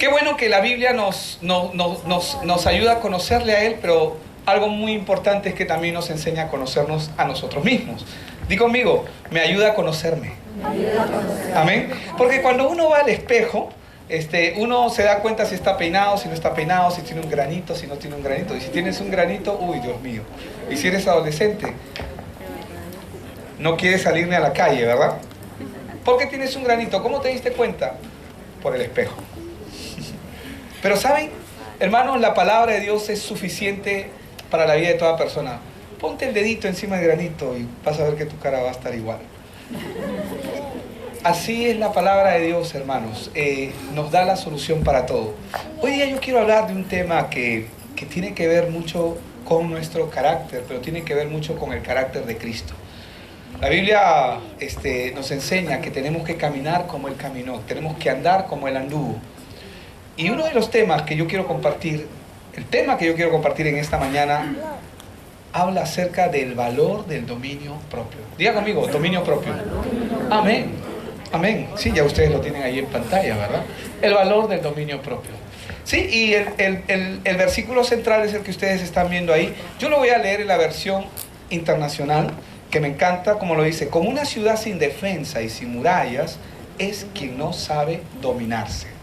Qué bueno que la Biblia nos ayuda a conocerle a Él, pero algo muy importante es que también nos enseña a conocernos a nosotros mismos. Di conmigo, me ayuda a conocerme. Amén. Porque cuando uno va al espejo, uno se da cuenta si está peinado, si no está peinado, si tiene un granito, si no tiene un granito. Y si tienes un granito, uy, Dios mío. Y si eres adolescente, no quieres salir ni a la calle, ¿verdad? ¿Por qué tienes un granito? ¿Cómo te diste cuenta? Por el espejo. Pero ¿saben? Hermanos, la palabra de Dios es suficiente para la vida de toda persona. Ponte el dedito encima del granito y vas a ver que tu cara va a estar igual. Así es la palabra de Dios, hermanos. Nos da la solución para todo. Hoy día yo quiero hablar de un tema que tiene que ver mucho con nuestro carácter, pero tiene que ver mucho con el carácter de Cristo. La Biblia nos enseña que tenemos que caminar como Él caminó, tenemos que andar como Él anduvo. Y uno de los temas que yo quiero compartir, el tema que yo quiero compartir en esta mañana, habla acerca del valor del dominio propio. Diga conmigo, dominio propio. Amén. Amén. Sí, ya ustedes lo tienen ahí en pantalla, ¿verdad? El valor del dominio propio. Sí, y el versículo central es el que ustedes están viendo ahí. Yo lo voy a leer en la versión internacional, que me encanta, como lo dice: como una ciudad sin defensa y sin murallas es quien no sabe dominarse.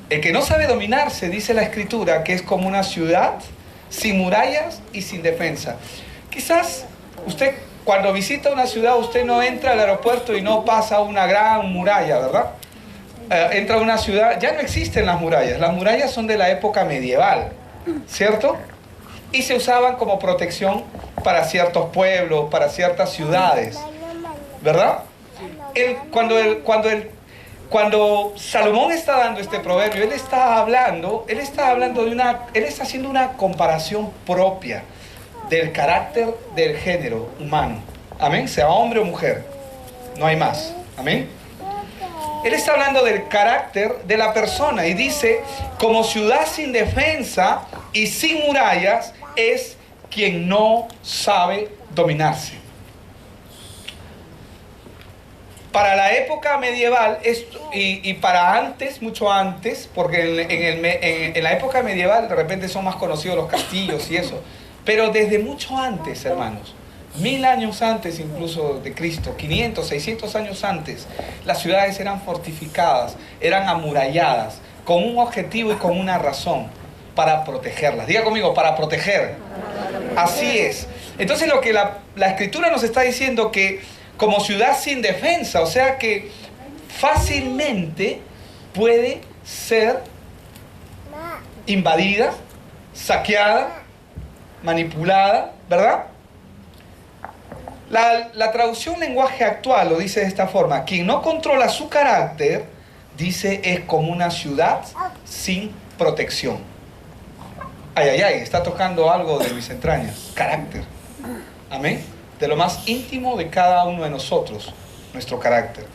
El que no sabe dominarse, dice la Escritura, que es como una ciudad sin murallas y sin defensa. Quizás usted, cuando visita una ciudad, usted no entra al aeropuerto y no pasa una gran muralla, ¿verdad? Entra a una ciudad, ya no existen las murallas son de la época medieval, ¿cierto? Y se usaban como protección para ciertos pueblos, para ciertas ciudades, ¿verdad? Cuando Salomón está dando este proverbio, él está haciendo una comparación propia del carácter del género humano. Amén, sea hombre o mujer, no hay más. Amén. Él está hablando del carácter de la persona y dice: como ciudad sin defensa y sin murallas es quien no sabe dominarse. Para la época medieval y para antes, mucho antes, porque en la época medieval de repente son más conocidos los castillos y eso, pero desde mucho antes, hermanos, 1000 años antes incluso de Cristo, 500, 600 años antes, las ciudades eran fortificadas, eran amuralladas, con un objetivo y con una razón: para protegerlas. Diga conmigo, para proteger. Así es. Entonces lo que la Escritura nos está diciendo, que como ciudad sin defensa, o sea que fácilmente puede ser invadida, saqueada, manipulada, ¿verdad? La traducción lenguaje actual lo dice de esta forma: quien no controla su carácter, dice, es como una ciudad sin protección. Ay, ay, ay, está tocando algo de mis entrañas. Carácter. Amén. De lo más íntimo de cada uno de nosotros, nuestro carácter.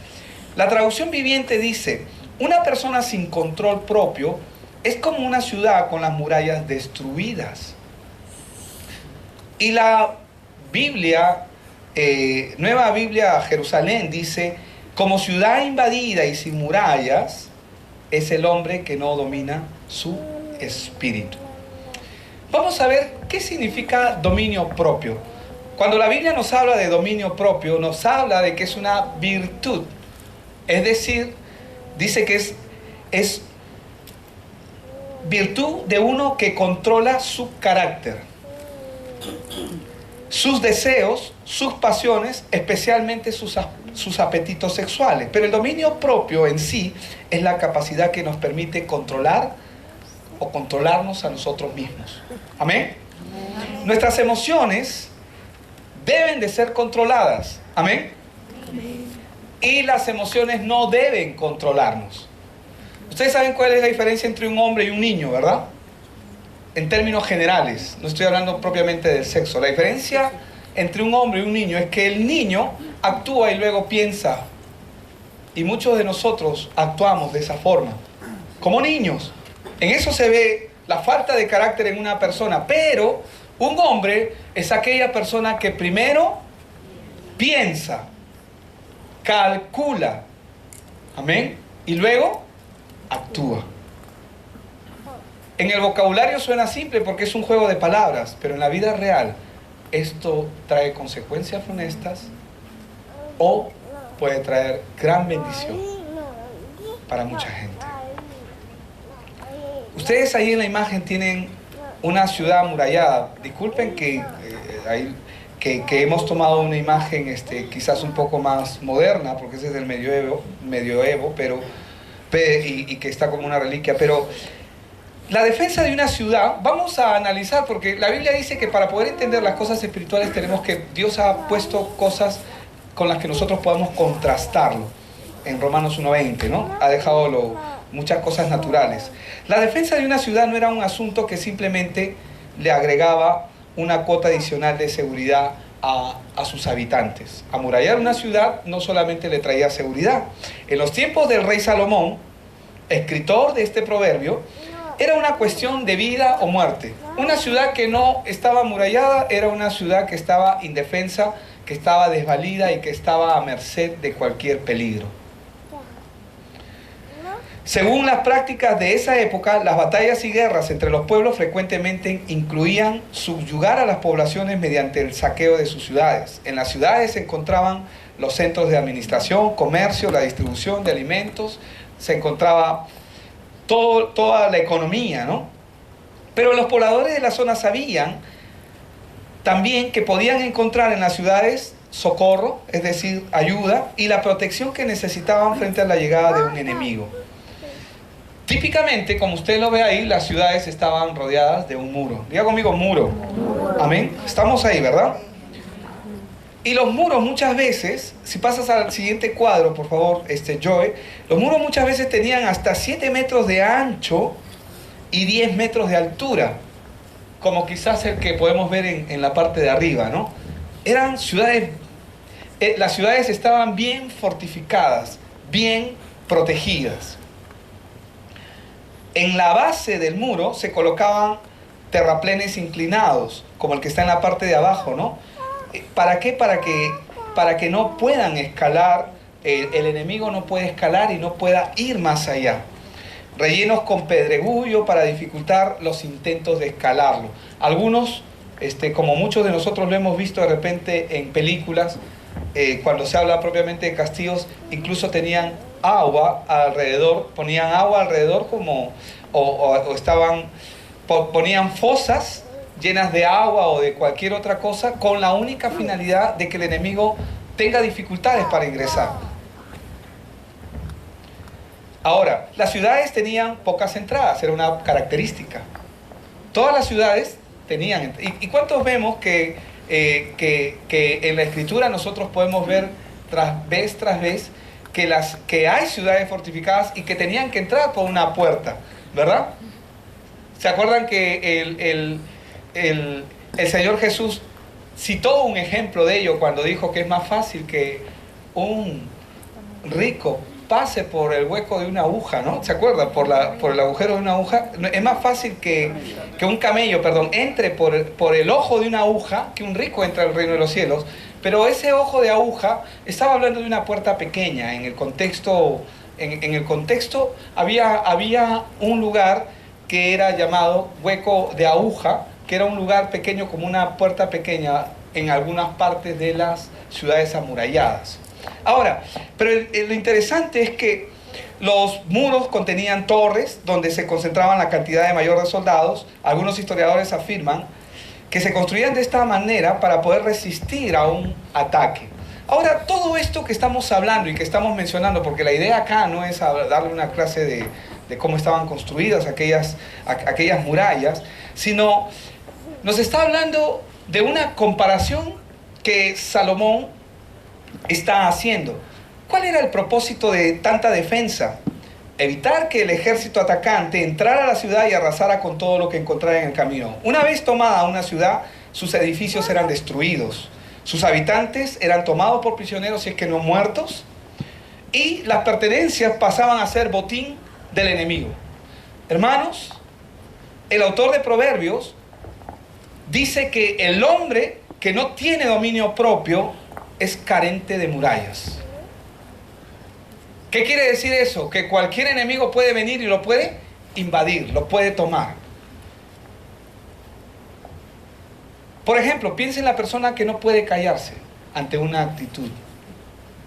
La traducción viviente dice: una persona sin control propio es como una ciudad con las murallas destruidas. Y la Biblia, Nueva Biblia Jerusalén, dice: como ciudad invadida y sin murallas es el hombre que no domina su espíritu. Vamos a ver qué significa dominio propio. Cuando la Biblia nos habla de dominio propio, nos habla de que es una virtud. Es decir, dice que es virtud de uno que controla su carácter, sus deseos, sus pasiones, especialmente sus apetitos sexuales. Pero el dominio propio en sí es la capacidad que nos permite controlar o controlarnos a nosotros mismos. Amén. Nuestras emociones deben de ser controladas. Amén. Y las emociones no deben controlarnos. Ustedes saben cuál es la diferencia entre un hombre y un niño, ¿verdad? En términos generales, no estoy hablando propiamente del sexo. La diferencia entre un hombre y un niño es que el niño actúa y luego piensa. Y muchos de nosotros actuamos de esa forma, como niños. En eso se ve la falta de carácter en una persona. Pero un hombre es aquella persona que primero piensa, calcula, amén, y luego actúa. En el vocabulario suena simple porque es un juego de palabras, pero en la vida real esto trae consecuencias funestas o puede traer gran bendición para mucha gente. Ustedes ahí en la imagen tienen una ciudad amurallada. Disculpen que hemos tomado una imagen quizás un poco más moderna, porque ese es del medioevo, y que está como una reliquia, pero la defensa de una ciudad, vamos a analizar, porque la Biblia dice que para poder entender las cosas espirituales Dios ha puesto cosas con las que nosotros podamos contrastarlo. En Romanos 1:20, ¿no? Ha dejado muchas cosas naturales. La defensa de una ciudad no era un asunto que simplemente le agregaba una cuota adicional de seguridad a sus habitantes. Amurallar una ciudad no solamente le traía seguridad. En los tiempos del rey Salomón, escritor de este proverbio, era una cuestión de vida o muerte. Una ciudad que no estaba amurallada era una ciudad que estaba indefensa, que estaba desvalida y que estaba a merced de cualquier peligro. Según las prácticas de esa época, las batallas y guerras entre los pueblos frecuentemente incluían subyugar a las poblaciones mediante el saqueo de sus ciudades. En las ciudades se encontraban los centros de administración, comercio, la distribución de alimentos, se encontraba toda la economía, ¿no? Pero los pobladores de la zona sabían también que podían encontrar en las ciudades socorro, es decir, ayuda, y la protección que necesitaban frente a la llegada de un enemigo. Típicamente, como usted lo ve ahí, las ciudades estaban rodeadas de un muro. Diga conmigo, muro. Amén. Estamos ahí, ¿verdad? Y los muros muchas veces, si pasas al siguiente cuadro, por favor, Joe, los muros muchas veces tenían hasta 7 metros de ancho y 10 metros de altura, como quizás el que podemos ver en la parte de arriba, ¿no? Eran ciudades, las ciudades estaban bien fortificadas, bien protegidas. En la base del muro se colocaban terraplenes inclinados, como el que está en la parte de abajo, ¿no? ¿Para qué? Para que no puedan escalar, el enemigo no puede escalar y no pueda ir más allá. Rellenos con pedregullo para dificultar los intentos de escalarlo. Algunos, como muchos de nosotros lo hemos visto de repente en películas, cuando se habla propiamente de castillos, incluso tenían agua alrededor, ponían agua alrededor ponían fosas llenas de agua o de cualquier otra cosa con la única finalidad de que el enemigo tenga dificultades para ingresar. Ahora, las ciudades tenían pocas entradas, era una característica. Todas las ciudades tenían... ¿Y cuántos vemos que en la Escritura nosotros podemos ver tras vez que hay ciudades fortificadas y que tenían que entrar por una puerta, ¿verdad? ¿Se acuerdan que el Señor Jesús citó un ejemplo de ello cuando dijo que es más fácil que un rico pase por el hueco de una aguja, ¿no? ¿Se acuerdan? Por el agujero de una aguja. Es más fácil que un camello, entre por el ojo de una aguja, que un rico entre al reino de los cielos. Pero ese ojo de aguja estaba hablando de una puerta pequeña. En el contexto había un lugar que era llamado hueco de aguja, que era un lugar pequeño como una puerta pequeña en algunas partes de las ciudades amuralladas. Ahora, pero lo interesante es que los muros contenían torres donde se concentraban la cantidad de mayor de soldados. Algunos historiadores afirman que se construían de esta manera para poder resistir a un ataque. Ahora, todo esto que estamos hablando y que estamos mencionando, porque la idea acá no es darle una clase de cómo estaban construidas aquellas murallas, sino nos está hablando de una comparación que Salomón está haciendo. ¿Cuál era el propósito de tanta defensa? Evitar que el ejército atacante entrara a la ciudad y arrasara con todo lo que encontrara en el camino. Una vez tomada una ciudad, sus edificios eran destruidos, sus habitantes eran tomados por prisioneros, si es que no muertos, y las pertenencias pasaban a ser botín del enemigo. Hermanos, el autor de Proverbios dice que el hombre que no tiene dominio propio es carente de murallas. ¿Qué quiere decir eso? Que cualquier enemigo puede venir y lo puede invadir, lo puede tomar. Por ejemplo, piensa en la persona que no puede callarse ante una actitud.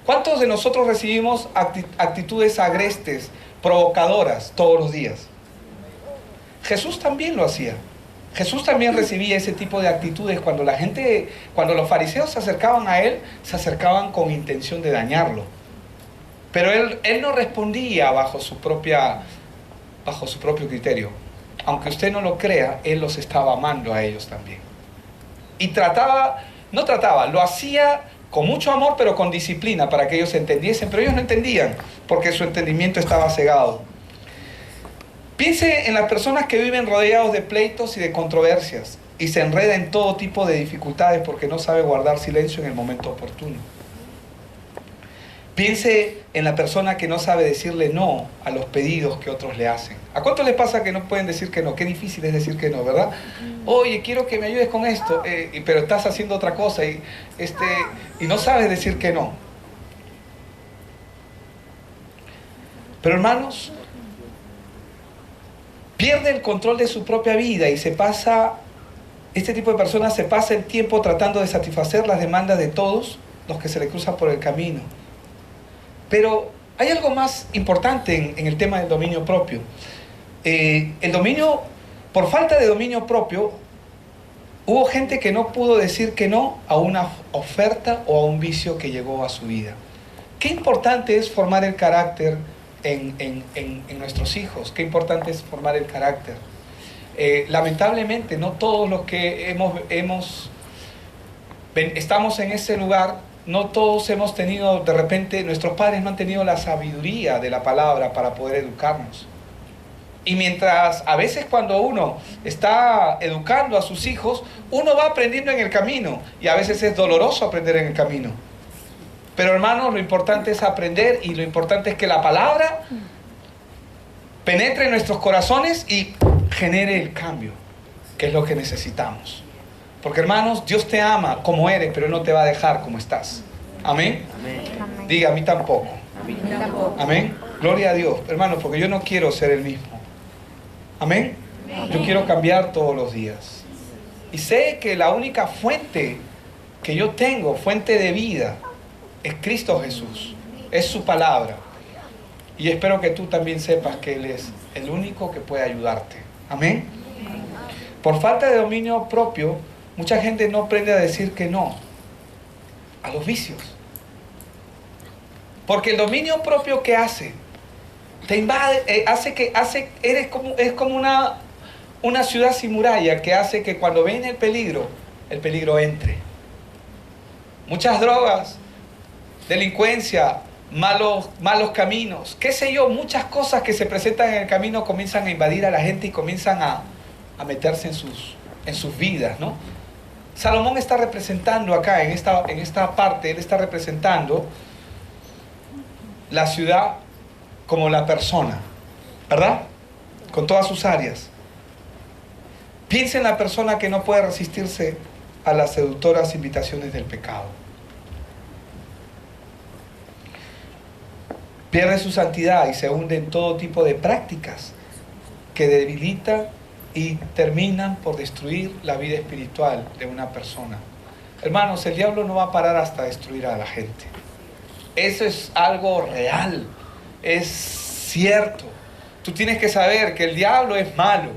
¿Cuántos de nosotros recibimos actitudes agrestes, provocadoras todos los días? Jesús también lo hacía. Jesús también recibía ese tipo de actitudes cuando los fariseos se acercaban a él, se acercaban con intención de dañarlo. Pero él no respondía bajo su propio criterio. Aunque usted no lo crea, él los estaba amando a ellos también. Y lo hacía con mucho amor, pero con disciplina, para que ellos entendiesen. Pero ellos no entendían, porque su entendimiento estaba cegado. Piense en las personas que viven rodeados de pleitos y de controversias, y se enreda en todo tipo de dificultades porque no sabe guardar silencio en el momento oportuno. Piense en la persona que no sabe decirle no a los pedidos que otros le hacen. ¿A cuánto les pasa que no pueden decir que no? Qué difícil es decir que no, ¿verdad? Oye, quiero que me ayudes con esto, pero estás haciendo otra cosa y no sabes decir que no. Pero hermanos, pierde el control de su propia vida y este tipo de personas se pasa el tiempo tratando de satisfacer las demandas de todos los que se le cruzan por el camino. Pero hay algo más importante en el tema del dominio propio. Por falta de dominio propio, hubo gente que no pudo decir que no a una oferta o a un vicio que llegó a su vida. Qué importante es formar el carácter en nuestros hijos. Qué importante es formar el carácter. Lamentablemente, no todos los que estamos en ese lugar, no todos hemos tenido, de repente, nuestros padres no han tenido la sabiduría de la palabra para poder educarnos. Y mientras, a veces cuando uno está educando a sus hijos, uno va aprendiendo en el camino, y a veces es doloroso aprender en el camino. Pero hermanos, lo importante es aprender, y lo importante es que la palabra penetre en nuestros corazones y genere el cambio, que es lo que necesitamos. Porque hermanos, Dios te ama como eres, pero Él no te va a dejar como estás. ¿Amén? Amén. Diga, a mí tampoco. A mí tampoco. Amén. Gloria a Dios, hermanos, porque yo no quiero ser el mismo. Amén. Yo quiero cambiar todos los días. Y sé que la única fuente que yo tengo, fuente de vida, es Cristo Jesús. Es su palabra. Y espero que tú también sepas que Él es el único que puede ayudarte. Amén. Por falta de dominio propio, mucha gente no aprende a decir que no a los vicios. Porque el dominio propio, ¿qué hace? Te invade, es como una ciudad sin muralla que hace que cuando viene el peligro entre. Muchas drogas, delincuencia, malos caminos, qué sé yo, muchas cosas que se presentan en el camino comienzan a invadir a la gente y comienzan a meterse en sus vidas, ¿no? Salomón está representando acá, en esta parte, él está representando la ciudad como la persona, ¿verdad? Con todas sus áreas. Piensa en la persona que no puede resistirse a las seductoras invitaciones del pecado. Pierde su santidad y se hunde en todo tipo de prácticas que debilitan y terminan por destruir la vida espiritual de una persona. Hermanos, el diablo no va a parar hasta destruir a la gente. Eso es algo real, es cierto. Tú tienes que saber que el diablo es malo.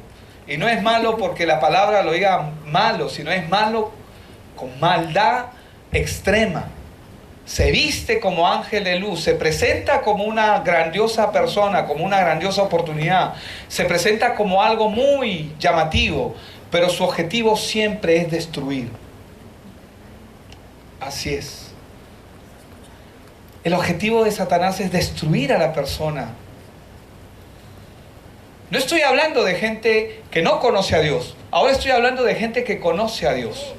Y no es malo porque la palabra lo diga malo, sino es malo con maldad extrema. Se viste como ángel de luz, se presenta como una grandiosa persona, como una grandiosa oportunidad, se presenta como algo muy llamativo, pero su objetivo siempre es destruir. Así es. El objetivo de Satanás es destruir a la persona. No estoy hablando de gente que no conoce a Dios, ahora estoy hablando de gente que conoce a Dios.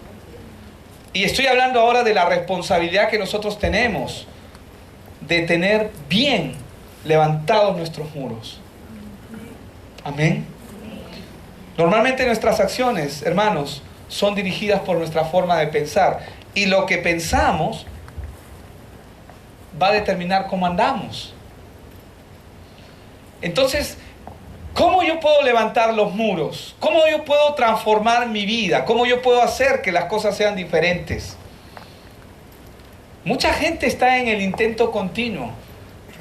Y estoy hablando ahora de la responsabilidad que nosotros tenemos de tener bien levantados nuestros muros. Amén. Normalmente nuestras acciones, hermanos, son dirigidas por nuestra forma de pensar. Y lo que pensamos va a determinar cómo andamos. Entonces, ¿cómo yo puedo levantar los muros? ¿Cómo yo puedo transformar mi vida? ¿Cómo yo puedo hacer que las cosas sean diferentes? Mucha gente está en el intento continuo,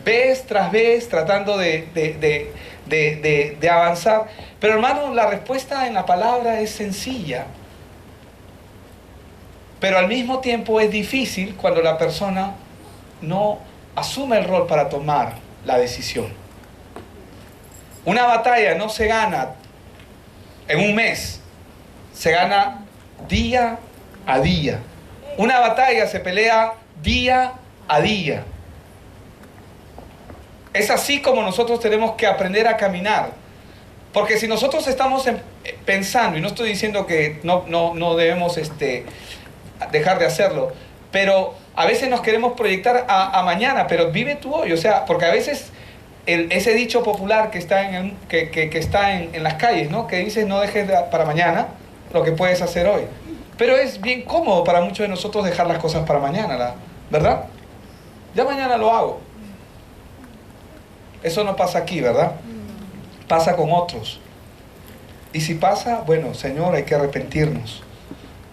vez tras vez, tratando de avanzar. Pero hermano, la respuesta en la palabra es sencilla. Pero al mismo tiempo es difícil cuando la persona no asume el rol para tomar la decisión. Una batalla no se gana en un mes, se gana día a día. Una batalla se pelea día a día. Es así como nosotros tenemos que aprender a caminar. Porque si nosotros estamos pensando, y no estoy diciendo que no debemos dejar de hacerlo, pero a veces nos queremos proyectar a mañana, pero vive tu hoy. O sea, porque a veces ese dicho popular que está en las calles, ¿no? Que dice no dejes para mañana lo que puedes hacer hoy. Pero es bien cómodo para muchos de nosotros dejar las cosas para mañana, ¿verdad? Ya mañana lo hago. Eso no pasa aquí, ¿verdad? Pasa con otros. Y si pasa, bueno, Señor, hay que arrepentirnos.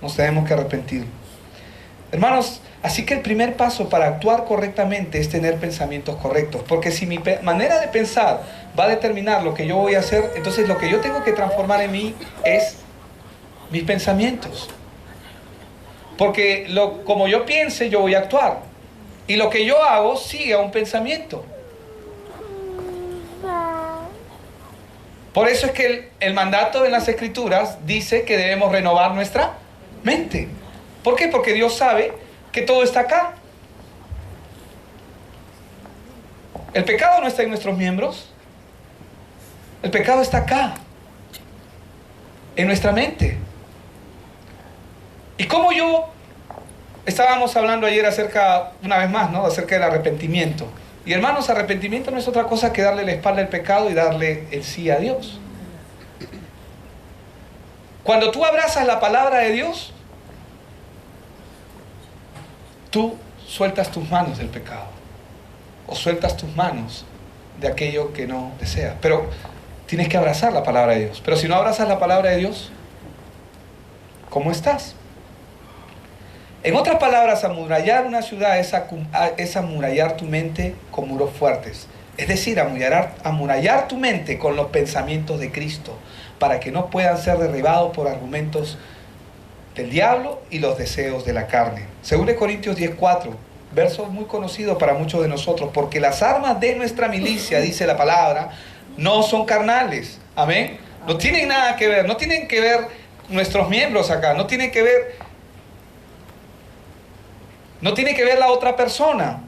Nos tenemos que arrepentir. Hermanos, así que el primer paso para actuar correctamente es tener pensamientos correctos. Porque si mi manera de pensar va a determinar lo que yo voy a hacer, entonces lo que yo tengo que transformar en mí es mis pensamientos. Porque como yo piense, yo voy a actuar. Y lo que yo hago sigue a un pensamiento. Por eso es que el mandato en las Escrituras dice que debemos renovar nuestra mente. ¿Por qué? Porque Dios sabe que todo está acá. El pecado no está en nuestros miembros. El pecado está acá, en nuestra mente. Y como estábamos hablando ayer una vez más, ¿no? Acerca del arrepentimiento. Y hermanos, arrepentimiento no es otra cosa que darle la espalda al pecado y darle el sí a Dios. Cuando tú abrazas la palabra de Dios, tú sueltas tus manos del pecado. O sueltas tus manos de aquello que no deseas. Pero tienes que abrazar la palabra de Dios. Pero si no abrazas la palabra de Dios, ¿cómo estás? En otras palabras, amurallar una ciudad es amurallar tu mente con muros fuertes. Es decir, amurallar tu mente con los pensamientos de Cristo, para que no puedan ser derribados por argumentos del diablo y los deseos de la carne. Según Corintios 10:4, verso muy conocido para muchos de nosotros, porque las armas de nuestra milicia, dice la palabra, no son carnales. Amén. No tienen nada que ver, no tienen que ver nuestros miembros acá, no tiene que ver la otra persona,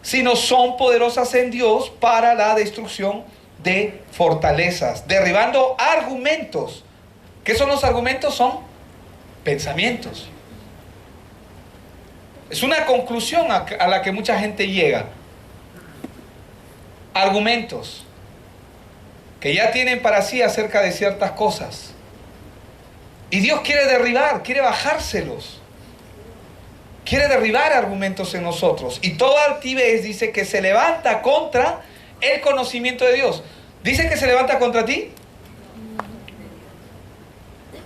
sino son poderosas en Dios para la destrucción de fortalezas, derribando argumentos. ¿Qué son los argumentos? Son pensamientos. Es una conclusión a la que mucha gente llega. Argumentos que ya tienen para sí acerca de ciertas cosas. Y Dios quiere derribar, quiere bajárselos. Quiere derribar argumentos en nosotros. Y toda altivez, dice, que se levanta contra el conocimiento de Dios. ¿Dice que se levanta contra ti?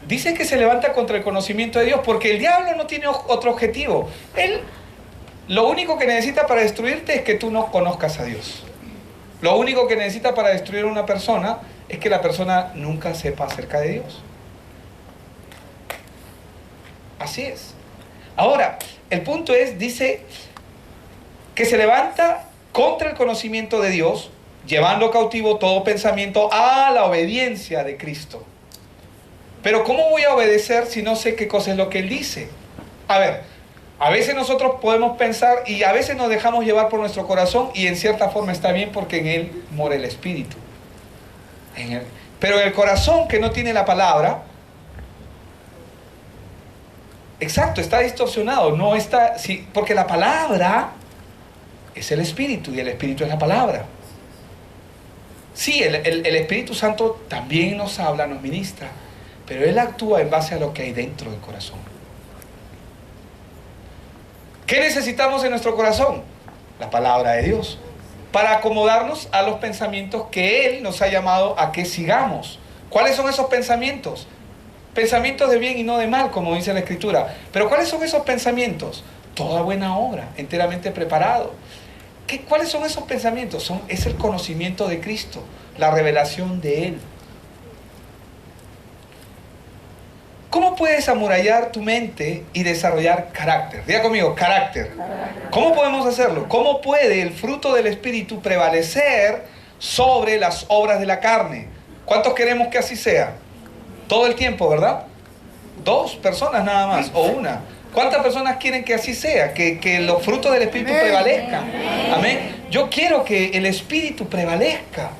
Dice que se levanta contra el conocimiento de Dios, porque el diablo no tiene otro objetivo. Él lo único que necesita para destruirte es que tú no conozcas a Dios. Lo único que necesita para destruir a una persona es que la persona nunca sepa acerca de Dios. Así es. Ahora, el punto es, dice, que se levanta contra el conocimiento de Dios, llevando cautivo todo pensamiento a la obediencia de Cristo. Pero ¿cómo voy a obedecer si no sé qué cosa es lo que Él dice? A ver, a veces nosotros podemos pensar y a veces nos dejamos llevar por nuestro corazón, y en cierta forma está bien porque en él mora el Espíritu. Pero en el corazón que no tiene la palabra, exacto, está distorsionado, no está, sí, porque la palabra es el Espíritu y el Espíritu es la palabra. Sí, el Espíritu Santo también nos habla, nos ministra, pero Él actúa en base a lo que hay dentro del corazón. ¿Qué necesitamos en nuestro corazón? La palabra de Dios. para acomodarnos a los pensamientos que Él nos ha llamado a que sigamos. ¿Cuáles son esos pensamientos? Pensamientos de bien y no de mal, como dice la Escritura. Pero ¿cuáles son esos pensamientos? Toda buena obra, enteramente preparado. ¿Cuáles son esos pensamientos? Es el conocimiento de Cristo, la revelación de Él. ¿Cómo puedes amurallar tu mente y desarrollar carácter? Diga conmigo, carácter. ¿Cómo podemos hacerlo? ¿Cómo puede el fruto del Espíritu prevalecer sobre las obras de la carne? ¿Cuántos queremos que así sea? Todo el tiempo, ¿verdad? 2 personas nada más, o una. ¿Cuántas personas quieren que así sea? Que los frutos del Espíritu prevalezcan. Amén. Yo quiero que el Espíritu prevalezca.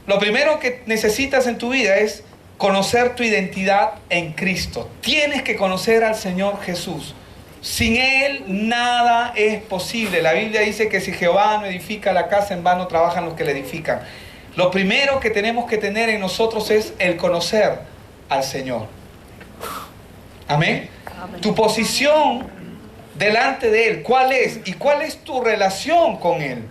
Lo primero que necesitas en tu vida es conocer tu identidad en Cristo. Tienes que conocer al Señor Jesús. Sin Él nada es posible. La Biblia dice que si Jehová no edifica la casa, en vano trabajan los que la edifican. Lo primero que tenemos que tener en nosotros es el conocer al Señor. Amén. Tu posición delante de Él, ¿cuál es? ¿Y cuál es tu relación con Él?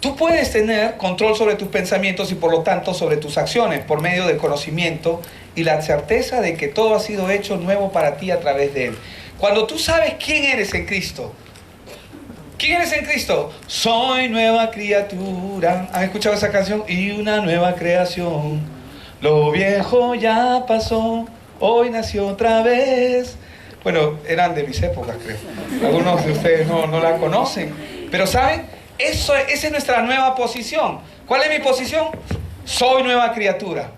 Tú puedes tener control sobre tus pensamientos y por lo tanto sobre tus acciones por medio del conocimiento y la certeza de que todo ha sido hecho nuevo para ti a través de Él. Cuando tú sabes quién eres en Cristo. ¿Quién eres en Cristo? Soy nueva criatura. ¿Han escuchado esa canción? Y una nueva creación. Lo viejo ya pasó, hoy nació otra vez. Bueno, eran de mis épocas, creo. Algunos de ustedes no la conocen. Pero ¿saben? Esa es nuestra nueva posición. ¿Cuál es mi posición? Soy nueva criatura.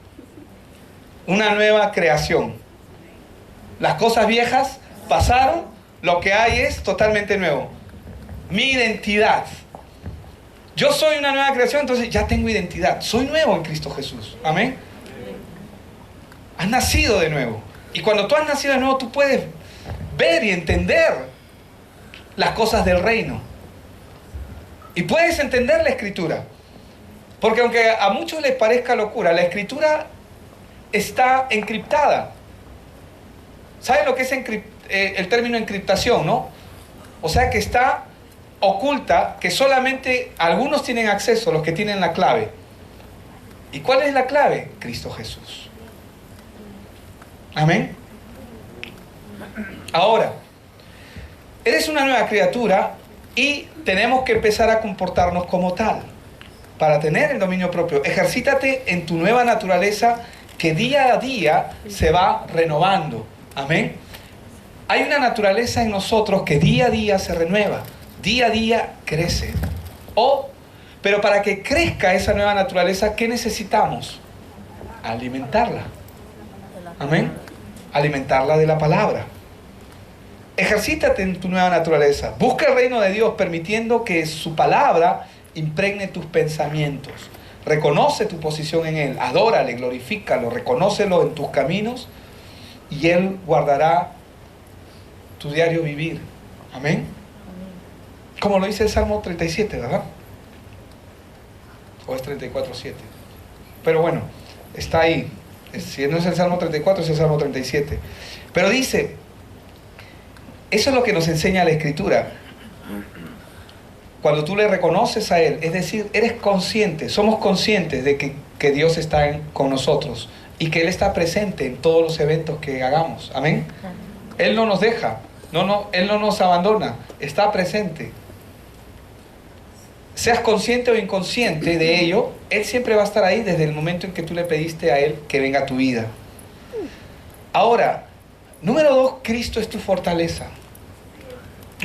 Una nueva creación. Las cosas viejas pasaron, lo que hay es totalmente nuevo. Mi identidad. Yo soy una nueva creación, entonces ya tengo identidad. Soy nuevo en Cristo Jesús. Amén. Has nacido de nuevo. Y cuando tú has nacido de nuevo, tú puedes ver y entender las cosas del reino. Y puedes entender la Escritura. Porque aunque a muchos les parezca locura, la Escritura está encriptada. ¿Saben lo que es el término encriptación, no? O sea que está oculta, que solamente algunos tienen acceso, los que tienen la clave. ¿Y cuál es la clave? Cristo Jesús. Amén. Ahora, eres una nueva criatura y tenemos que empezar a comportarnos como tal para tener el dominio propio. Ejercítate en tu nueva naturaleza que día a día se va renovando. Amén. Hay una naturaleza en nosotros que día a día se renueva, día a día crece. Pero para que crezca esa nueva naturaleza, ¿qué necesitamos? Alimentarla. Amén. Alimentarla de la palabra. Ejercítate en tu nueva naturaleza. Busca el reino de Dios permitiendo que su palabra impregne tus pensamientos. Reconoce tu posición en Él. Adórale, glorifícalo, reconócelo en tus caminos y Él guardará tu diario vivir. Amén. Como lo dice el Salmo 37, ¿verdad? O es 34:7. Pero bueno, está ahí. Si no es el Salmo 34, es el Salmo 37. Pero dice, eso es lo que nos enseña la Escritura. Cuando tú le reconoces a Él, es decir, eres consciente, somos conscientes de que Dios está con nosotros y que Él está presente en todos los eventos que hagamos. Amén. Él no nos deja, Él no nos abandona, está presente. Seas consciente o inconsciente de ello, Él siempre va a estar ahí desde el momento en que tú le pediste a Él que venga a tu vida. Ahora, número 2, Cristo es tu fortaleza.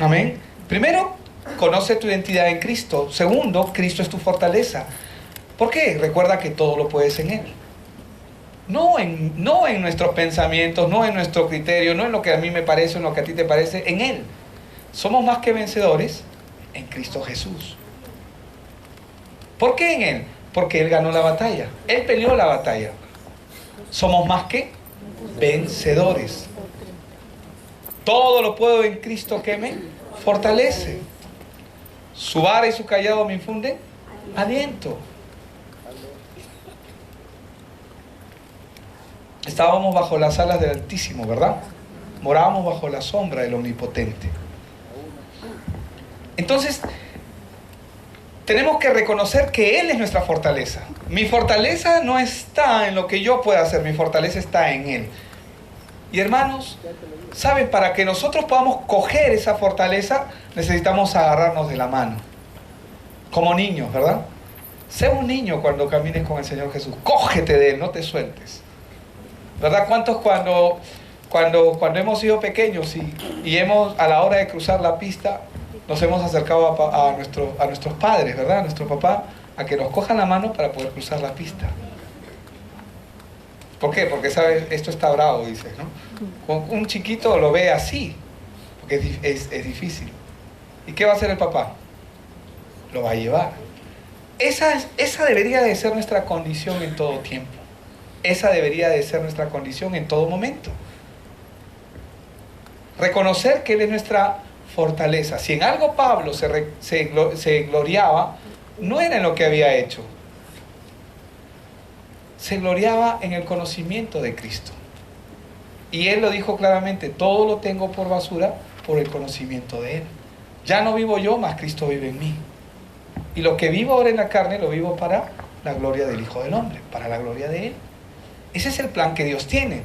Amén. Primero, conoce tu identidad en Cristo. Segundo, Cristo es tu fortaleza. ¿Por qué? Recuerda que todo lo puedes en Él. No en nuestros pensamientos, no en nuestro criterio, no en lo que a mí me parece, en lo que a ti te parece, en Él. Somos más que vencedores en Cristo Jesús. ¿Por qué en Él? Porque Él ganó la batalla. Él peleó la batalla. Somos más que vencedores. Todo lo puedo en Cristo que me fortalece. Su vara y su callado me infunden aliento. estábamos bajo las alas del Altísimo, ¿verdad? Morábamos bajo la sombra del Omnipotente. Entonces, tenemos que reconocer que Él es nuestra fortaleza. Mi fortaleza no está en lo que yo pueda hacer, mi fortaleza está en Él. Y hermanos, ¿saben? Para que nosotros podamos coger esa fortaleza, necesitamos agarrarnos de la mano. Como niños, ¿verdad? Sé un niño cuando camines con el Señor Jesús. Cógete de Él, no te sueltes. ¿Verdad? ¿Cuántos cuando hemos sido pequeños y hemos, a la hora de cruzar la pista, nos hemos acercado a nuestros padres, ¿verdad? A nuestro papá, a que nos cojan la mano para poder cruzar la pista? ¿Por qué? Porque, ¿sabes? Esto está bravo, dices, ¿no? Un chiquito lo ve así, porque es difícil. ¿Y qué va a hacer el papá? Lo va a llevar. Esa debería de ser nuestra condición en todo tiempo. Esa debería de ser nuestra condición en todo momento. Reconocer que Él es nuestra fortaleza. Si en algo Pablo se gloriaba, no era en lo que había hecho. Se gloriaba en el conocimiento de Cristo. Y él lo dijo claramente: todo lo tengo por basura por el conocimiento de Él. Ya no vivo yo, mas Cristo vive en mí. Y lo que vivo ahora en la carne, lo vivo para la gloria del Hijo del Hombre, para la gloria de Él. Ese es el plan que Dios tiene.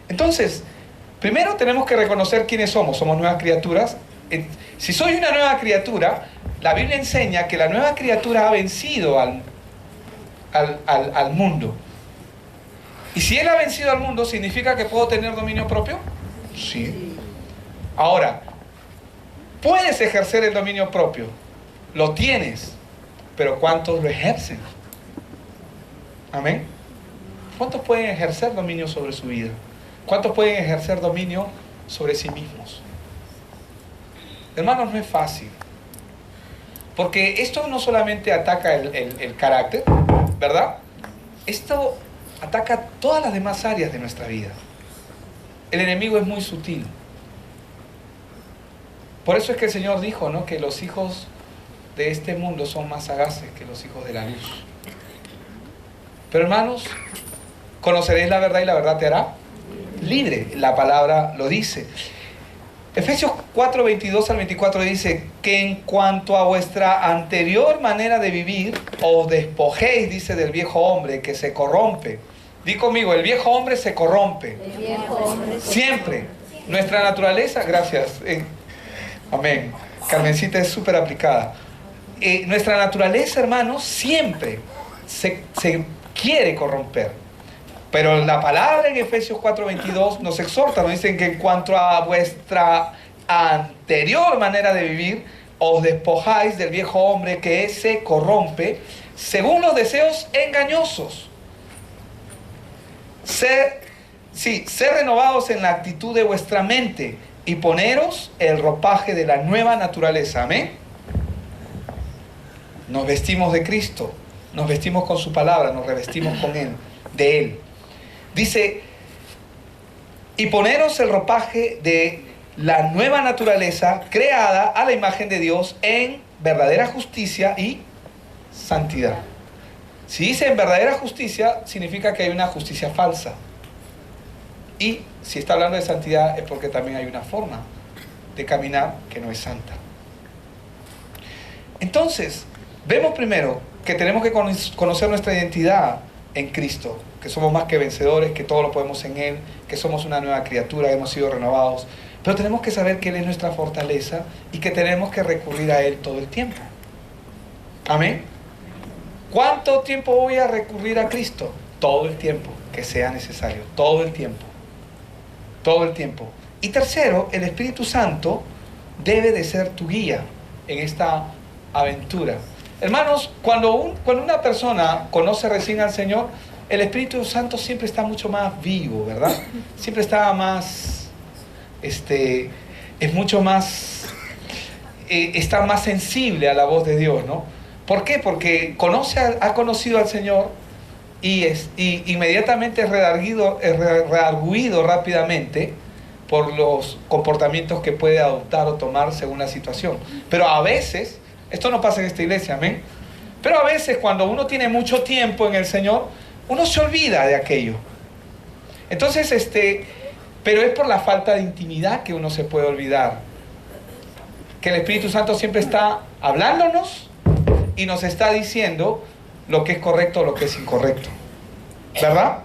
Entonces, primero tenemos que reconocer quiénes somos. Somos nuevas criaturas. Si soy una nueva criatura, la Biblia enseña que la nueva criatura ha vencido al mundo. Y si Él ha vencido al mundo, ¿significa que puedo tener dominio propio? Sí. Ahora, puedes ejercer el dominio propio. Lo tienes. Pero ¿cuántos lo ejercen? Amén. ¿Cuántos pueden ejercer dominio sobre su vida? ¿Cuántos pueden ejercer dominio sobre sí mismos? Hermanos, no es fácil. Porque esto no solamente ataca el carácter, ¿verdad? Esto ataca todas las demás áreas de nuestra vida. El enemigo es muy sutil. Por eso es que el Señor dijo, ¿no?, que los hijos de este mundo son más sagaces que los hijos de la luz. Pero hermanos, conoceréis la verdad y la verdad te hará libre. La palabra lo dice. Efesios 4, 22 al 24 dice que en cuanto a vuestra anterior manera de vivir, os despojéis, dice, del viejo hombre que se corrompe. Di conmigo, el viejo hombre se corrompe. El viejo hombre Siempre. Nuestra naturaleza, gracias. Amén. Carmencita es súper aplicada. Nuestra naturaleza, hermanos, siempre se quiere corromper. Pero la palabra en Efesios 4:22 nos exhorta, nos dicen que en cuanto a vuestra anterior manera de vivir, os despojáis del viejo hombre que se corrompe según los deseos engañosos. Ser renovados en la actitud de vuestra mente y poneros el ropaje de la nueva naturaleza. Amén. Nos vestimos de Cristo, nos vestimos con su palabra, nos revestimos con Él, de Él. Dice, y poneros el ropaje de la nueva naturaleza creada a la imagen de Dios en verdadera justicia y santidad. Si dice en verdadera justicia, significa que hay una justicia falsa. Y si está hablando de santidad es porque también hay una forma de caminar que no es santa. Entonces, vemos primero que tenemos que conocer nuestra identidad en Cristo, que somos más que vencedores, que todo lo podemos en Él, que somos una nueva criatura, hemos sido renovados. Pero tenemos que saber que Él es nuestra fortaleza y que tenemos que recurrir a Él todo el tiempo. Amén. ¿Cuánto tiempo voy a recurrir a Cristo? Todo el tiempo que sea necesario, todo el tiempo. Todo el tiempo. Y tercero, el Espíritu Santo debe de ser tu guía en esta aventura. Hermanos, cuando una persona conoce recién al Señor, el Espíritu Santo siempre está mucho más vivo, ¿verdad? Siempre está más, es mucho más, está más sensible a la voz de Dios, ¿no? ¿Por qué? Porque ha conocido al Señor y inmediatamente es redarguido rápidamente por los comportamientos que puede adoptar o tomar según la situación. Pero a veces, esto no pasa en esta iglesia, amén, pero a veces cuando uno tiene mucho tiempo en el Señor, uno se olvida de aquello. Entonces, pero es por la falta de intimidad que uno se puede olvidar. Que el Espíritu Santo siempre está hablándonos y nos está diciendo lo que es correcto o lo que es incorrecto. ¿Verdad?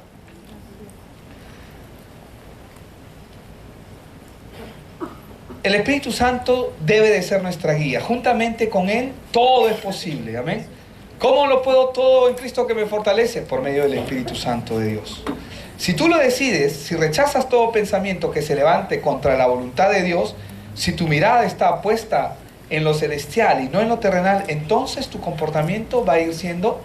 El Espíritu Santo debe de ser nuestra guía. Juntamente con Él, todo es posible. Amén. ¿Cómo lo puedo todo en Cristo que me fortalece? Por medio del Espíritu Santo de Dios. Si tú lo decides, si rechazas todo pensamiento que se levante contra la voluntad de Dios, si tu mirada está puesta en lo celestial y no en lo terrenal, entonces tu comportamiento va a ir siendo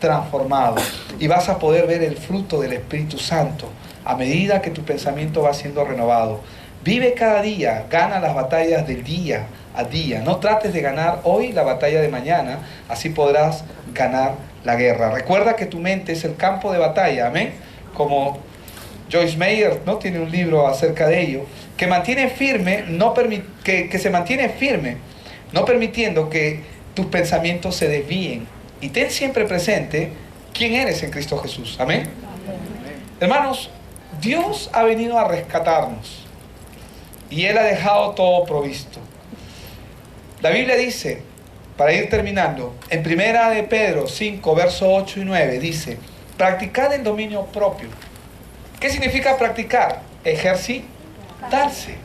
transformado y vas a poder ver el fruto del Espíritu Santo a medida que tu pensamiento va siendo renovado. Vive cada día, gana las batallas del día a día. No trates de ganar hoy la batalla de mañana, así podrás ganar la guerra. Recuerda que tu mente es el campo de batalla, amén. Como Joyce Meyer, ¿no?, tiene un libro acerca de ello, que mantiene firme, que se mantiene firme, no permitiendo que tus pensamientos se desvíen. Y ten siempre presente quién eres en Cristo Jesús, amén. Hermanos, Dios ha venido a rescatarnos y Él ha dejado todo provisto. La Biblia dice, para ir terminando, en 1 de Pedro 5, versos 8 y 9, dice: practicad el dominio propio. ¿Qué significa practicar? Ejercitarse.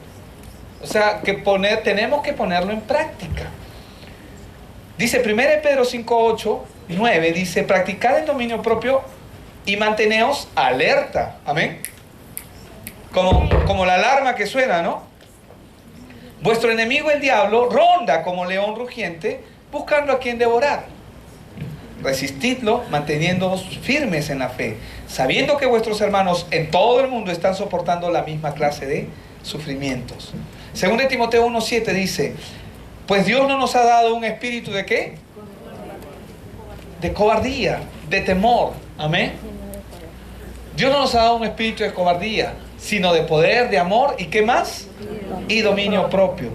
O sea, tenemos que ponerlo en práctica. Dice 1 de Pedro 5, 8 y 9, dice: practicad el dominio propio y manteneos alerta. Amén. Como la alarma que suena, ¿no? Vuestro enemigo el diablo ronda como león rugiente buscando a quien devorar. Resistidlo manteniéndoos firmes en la fe, sabiendo que vuestros hermanos en todo el mundo están soportando la misma clase de sufrimientos. Según de Timoteo 1:7 dice: pues Dios no nos ha dado un espíritu ¿de qué? De cobardía, de temor. Amén. Dios no nos ha dado un espíritu de cobardía, sino de poder, de amor y ¿qué más? Y dominio propio.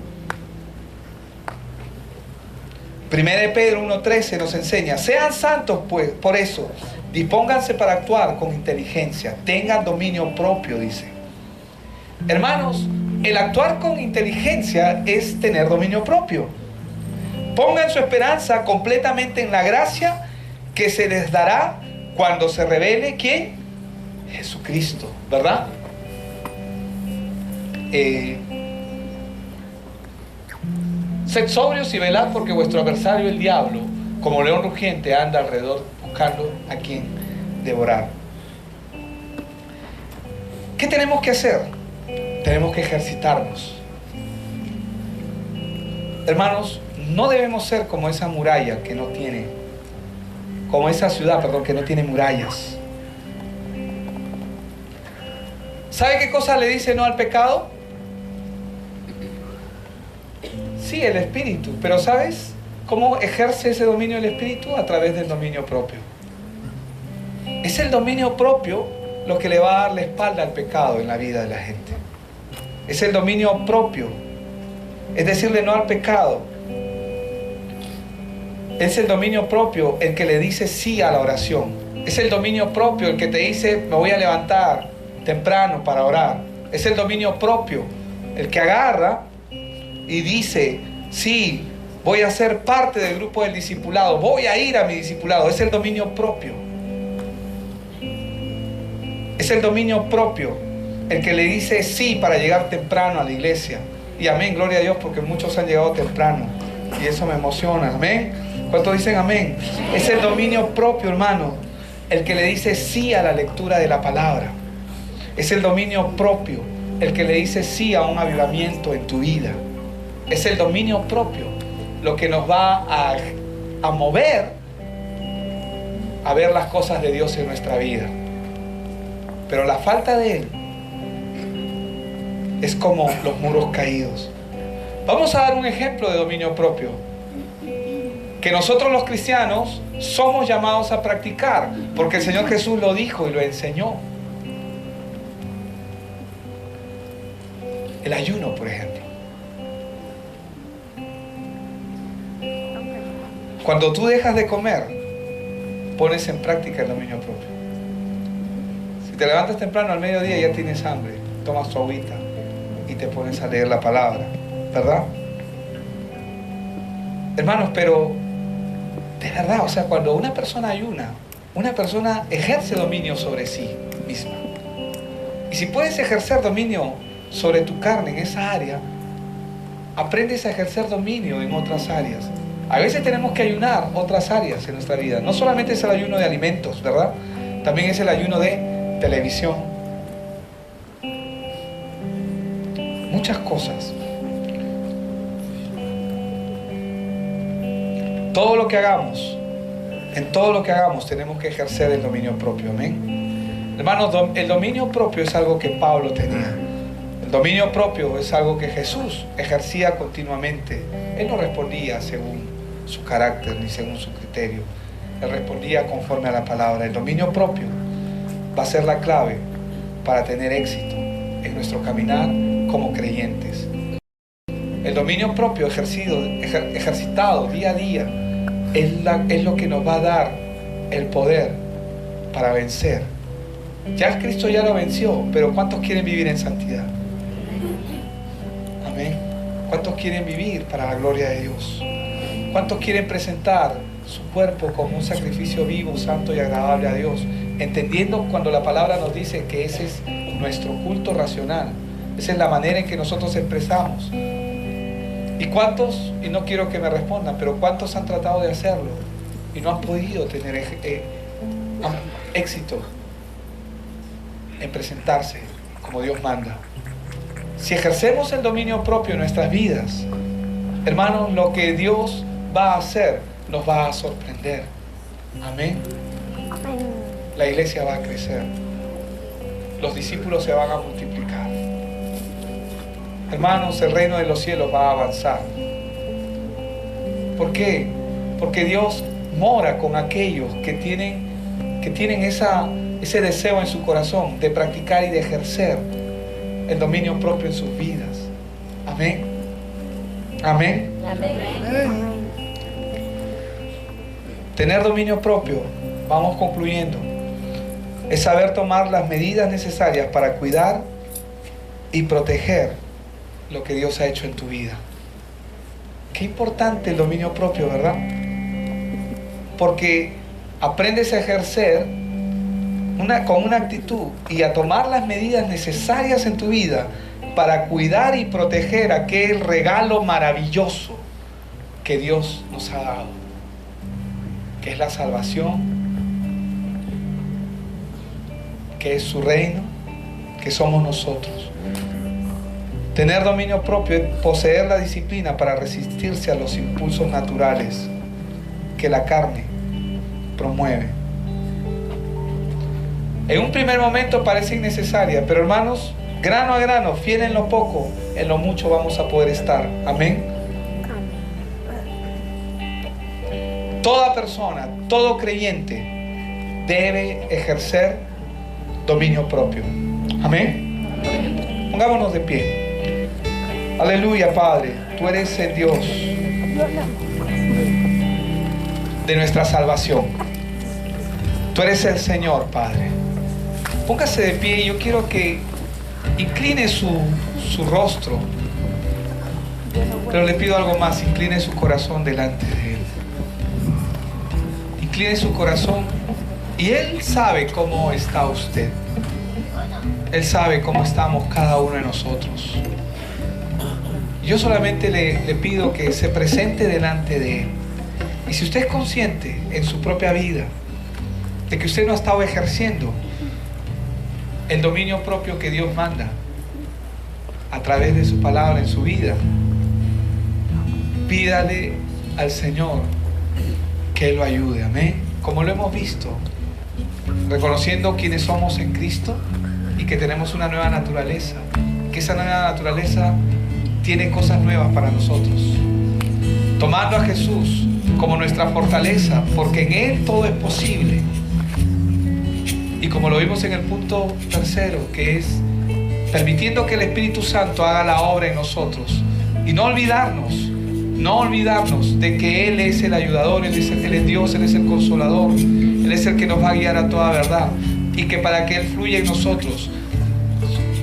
1 de Pedro 1:13 nos enseña: sean santos pues, por eso, dispónganse para actuar con inteligencia, tengan dominio propio, dice. Hermanos, el actuar con inteligencia es tener dominio propio. Pongan su esperanza completamente en la gracia que se les dará cuando se revele ¿quién? Jesucristo, ¿verdad? Sed sobrios y velad, porque vuestro adversario el diablo, como león rugiente, anda alrededor buscando a quien devorar. ¿Qué tenemos que hacer? Tenemos que ejercitarnos. Hermanos, no debemos ser como esa muralla que no tiene, como esa ciudad, perdón, que no tiene murallas. ¿Sabe qué cosa le dice no al pecado? Sí, el espíritu. Pero ¿sabes cómo ejerce ese dominio el espíritu? A través del dominio propio. Es el dominio propio lo que le va a dar la espalda al pecado en la vida de la gente. Es el dominio propio. Es decirle no al pecado. Es el dominio propio el que le dice sí a la oración. Es el dominio propio el que te dice: me voy a levantar temprano para orar. Es el dominio propio el que agarra y dice: sí, voy a ser parte del grupo del discipulado, voy a ir a mi discipulado. Es el dominio propio. Es el dominio propio el que le dice sí para llegar temprano a la iglesia. Y amén, gloria a Dios, porque muchos han llegado temprano y eso me emociona. Amén. ¿Cuántos dicen amén? Es el dominio propio, hermano, el que le dice sí a la lectura de la palabra. Es el dominio propio el que le dice sí a un avivamiento en tu vida. Es el dominio propio lo que nos va a mover a ver las cosas de Dios en nuestra vida. Pero la falta de Él es como los muros caídos. Vamos a dar un ejemplo de dominio propio que nosotros los cristianos somos llamados a practicar, porque el Señor Jesús lo dijo y lo enseñó. El ayuno, por ejemplo. Cuando tú dejas de comer, pones en práctica el dominio propio. te levantas temprano al mediodía y ya tienes hambre, tomas tu agüita y te pones a leer la palabra, ¿verdad? Hermanos, pero de verdad, o sea, cuando una persona ayuna, una persona ejerce dominio sobre sí misma. Y si puedes ejercer dominio sobre tu carne en esa área, aprendes a ejercer dominio en otras áreas. A veces tenemos que ayunar otras áreas en nuestra vida. No solamente es el ayuno de alimentos, ¿verdad? También es el ayuno de televisión. Muchas cosas. Todo lo que hagamos, en todo lo que hagamos tenemos que ejercer el dominio propio. Amén. Hermanos, el dominio propio es algo que Pablo tenía. El dominio propio es algo que Jesús ejercía continuamente. Él no respondía según su carácter ni según su criterio. Él respondía conforme a la palabra. El dominio propio va a ser la clave para tener éxito en nuestro caminar como creyentes. El dominio propio ejercitado día a día es lo que nos va a dar el poder para vencer. Ya Cristo ya lo venció, pero ¿cuántos quieren vivir en santidad? Amén. ¿Cuántos quieren vivir para la gloria de Dios? ¿Cuántos quieren presentar su cuerpo como un sacrificio vivo, santo y agradable a Dios? Entendiendo cuando la palabra nos dice que ese es nuestro culto racional. Esa es la manera en que nosotros expresamos. ¿Y cuántos, y no quiero que me respondan, pero cuántos han tratado de hacerlo y no han podido tener éxito en presentarse como Dios manda? Si ejercemos el dominio propio en nuestras vidas, hermanos, lo que Dios va a hacer nos va a sorprender. Amén. La iglesia va a crecer. Los discípulos se van a multiplicar. Hermanos, el reino de los cielos va a avanzar. ¿Por qué? Porque Dios mora con aquellos que tienen ese deseo en su corazón de practicar y de ejercer el dominio propio en sus vidas. Amén. Amén. Amén. Tener dominio propio, vamos concluyendo, es saber tomar las medidas necesarias para cuidar y proteger lo que Dios ha hecho en tu vida. Qué importante el dominio propio, ¿verdad? Porque aprendes a ejercer con una actitud y a tomar las medidas necesarias en tu vida para cuidar y proteger aquel regalo maravilloso que Dios nos ha dado, que es la salvación, que es su reino, que somos nosotros. Tener dominio propio es poseer la disciplina para resistirse a los impulsos naturales que la carne promueve. En un primer momento parece innecesaria, pero hermanos, grano a grano, fiel en lo poco, en lo mucho vamos a poder estar. Amén. Toda persona, todo creyente debe ejercer dominio propio. Amén. Pongámonos de pie. Aleluya, Padre. Tú eres el Dios de nuestra salvación. Tú eres el Señor, Padre. Póngase de pie y yo quiero que incline su rostro. Pero le pido algo más, incline su corazón delante de Él. Incline su corazón y Él sabe cómo está usted. Él sabe cómo estamos cada uno de nosotros. Yo solamente le pido que se presente delante de Él. Y si usted es consciente en su propia vida de que usted no ha estado ejerciendo el dominio propio que Dios manda a través de su palabra en su vida, pídale al Señor que Él lo ayude. Amén. Como lo hemos visto, reconociendo quiénes somos en Cristo y que tenemos una nueva naturaleza, que esa nueva naturaleza tiene cosas nuevas para nosotros, tomando a Jesús como nuestra fortaleza, porque en Él todo es posible. Y como lo vimos en el punto tercero, que es permitiendo que el Espíritu Santo haga la obra en nosotros, y no olvidarnos de que Él es el ayudador, Él es Dios, Él es el consolador, Él es el que nos va a guiar a toda verdad. y que para que Él fluya en nosotros,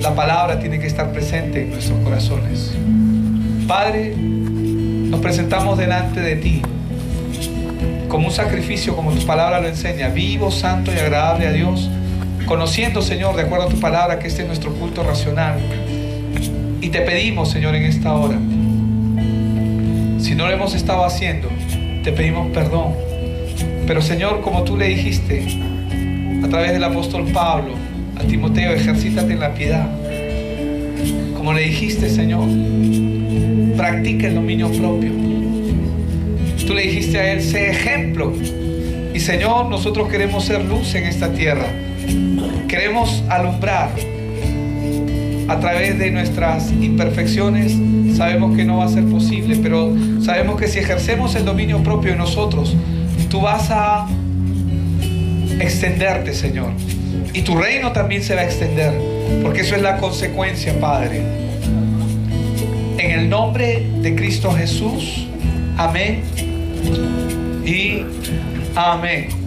la palabra tiene que estar presente en nuestros corazones. Padre, nos presentamos delante de ti como un sacrificio, como tu palabra lo enseña, vivo, santo y agradable a Dios, conociendo, Señor, de acuerdo a tu palabra, que este es nuestro culto racional. Y te pedimos, Señor, en esta hora, si no lo hemos estado haciendo, te pedimos perdón. Pero, Señor, como tú le dijiste a través del apóstol Pablo a Timoteo, ejercítate en la piedad. Como le dijiste, Señor, practica el dominio propio. Tú le dijiste a él, sé ejemplo. Y, Señor, nosotros queremos ser luz en esta tierra. Queremos alumbrar a través de nuestras imperfecciones. Sabemos que no va a ser posible, pero sabemos que si ejercemos el dominio propio en nosotros, tú vas a extenderte, Señor. Y tu reino también se va a extender, porque eso es la consecuencia, Padre. En el nombre de Cristo Jesús, amén y amén.